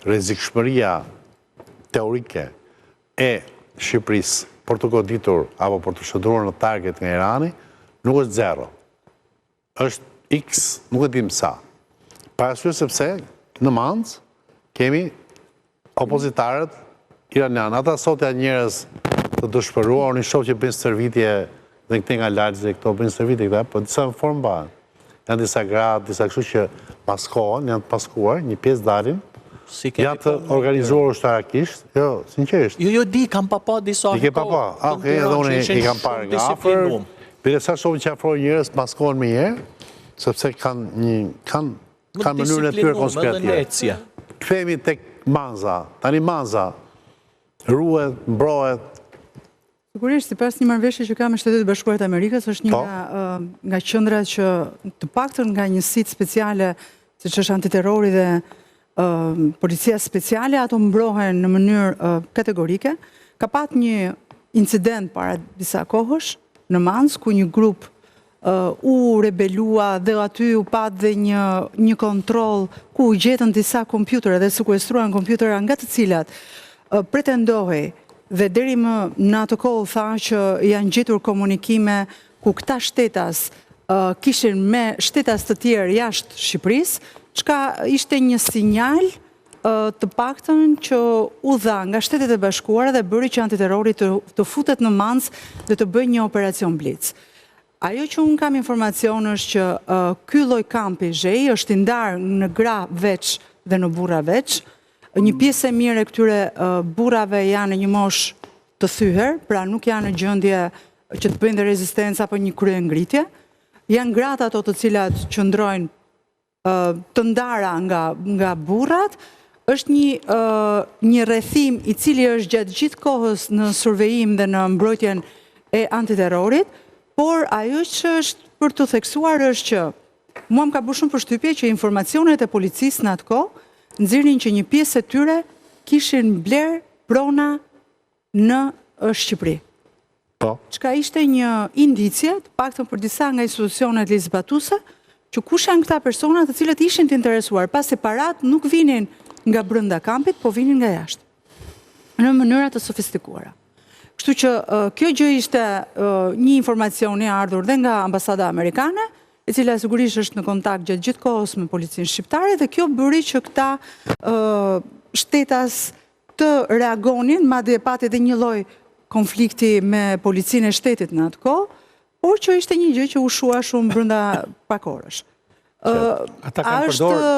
rrezikshmëria teorike e Shqipërisë për të goditur apo për të shëndruar në target nga Irani, nuk është 0. Është X, nuk e dim sa. Për arsye sepse në Mancë kemi opozitarët iranianë. Ata sot janë njerëz të dëshpëruar, një shoh që bëjnë stërvitje dhe këte nga lartë dhe këto bëjnë stërvitje këta, për disa në formë bëhen. Janë disa gratë, disa kështu që paskohen, janë të paskuar, një pjesë dalin, janë të organizuar ushtarakisht, jo, sinqerisht. Jo, di, kam pa disa I ke pa, okej, edhe unë i kam parë nga afër, për e sa shumë që afrojnë njerëz paskohen me njerë, sepse kanë mënyrën e tyre konspirative. Kthehemi tek Manza. Tani Manza ruhet, mbrohet. Sigurisht, sipas një marrëveshje që ka me Shtetet e Bashkuara të Amerikës, është një nga qendrat që të paktën nga njësitë speciale, siç është antiterrori dhe policia speciale, ato mbrohen në mënyrë kategorike. Ka pat një incident para disa kohësh në Manzë, ku një grup u rebelua dhe aty u pat dhe një kontroll ku u gjetën disa kompjutere dhe sekuestruan kompjutera nga të cilat pretendohej dhe deri më në atë kohë tha që janë gjetur komunikime ku këta shtetas kishin me shtetas të tjerë jashtë Shqipërisë, çka ishte një sinjal të paktën që u dha nga Shtetet e Bashkuara dhe bëri që antiterrori të futet në Manzë dhe të bëjë një operacion blitz. Ajo që unë kam informacion është që ky lloj kampi zhej është i ndarë në gra veç dhe në burra veç. Një pjesë e mirë e këtyre burrave janë në një moshë të thyher, pra nuk janë në gjendje që të bëjnë rezistencë apo një kryengritje. Janë gratë ato të cilat qëndrojnë të ndara nga burrat. Është një rrethim i cili është gjatë gjithë kohës në survejim dhe në mbrojtjen e antiterrorit, por ajo që është për të theksuar është që mua më ka bërë shumë përshtypje që informacionet e policisë në atë kohë nxirrin që një pjesë e tyre kishin bler prona në Shqipëri. Çka ishte një indicie, të paktën për disa nga institucionet legjizlatuese, që kush janë këta persona të cilët ishin të interesuar, pasi parat nuk vinin nga brenda kampit, po vinin nga jashtë, në mënyra të sofistikuara. Kështu që kjo gjë ishte një informacion i ardhur dhe nga ambasada amerikane, e cila sigurisht është në kontakt gjatë gjithë kohës me policinë shqiptare, dhe kjo bëri që këta shtetas të reagonin, madje pati edhe një lloj konflikti me policinë e shtetit në atë kohë, por që ishte një gjë që u shua shumë brenda pak orësh. Ata kanë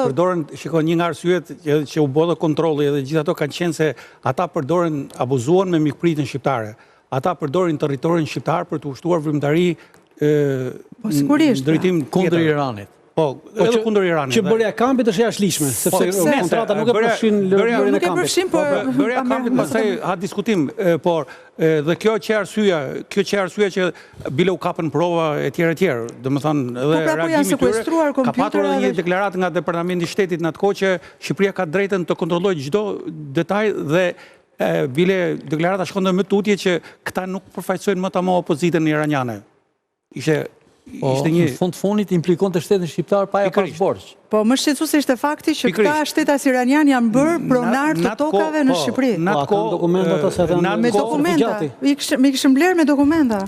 përdoren, shikon, një nga arsyet që u bodë kontrolli dhe gjithë ato kanë qenë se ata përdoren, abuzuan me mikpritjen shqiptare. Ata përdorin territorin shqiptar për të ushtuar vrimtari drejtim kundër Iranit. Po, edhe kundër Iranit. Që bërja e kampit është jashtëligjshme, sepse kontrata nuk e përfshin lëvizjen e kampit. Bërja e kampit pastaj ha diskutim, por dhe kjo që arsyeja që bile u kapën prova etj. Domethënë edhe reagimi i tyre ka patur edhe një deklaratë nga Departamenti i Shtetit në atë kohë që Shqipëria ka drejtën të kontrollojë çdo detaj dhe bile deklarata shkon më tutje që këta nuk përfaqësojnë më tamam opozitën iraniane. Në fund fundit implikon të shtetin shqiptar pa ja pas borxh. Po më shqetësues ishte fakti që këta shtetas iranian janë bërë pronar të tokave në Shqipëri. Me dokumenta. Me i kishën blerë me dokumenta.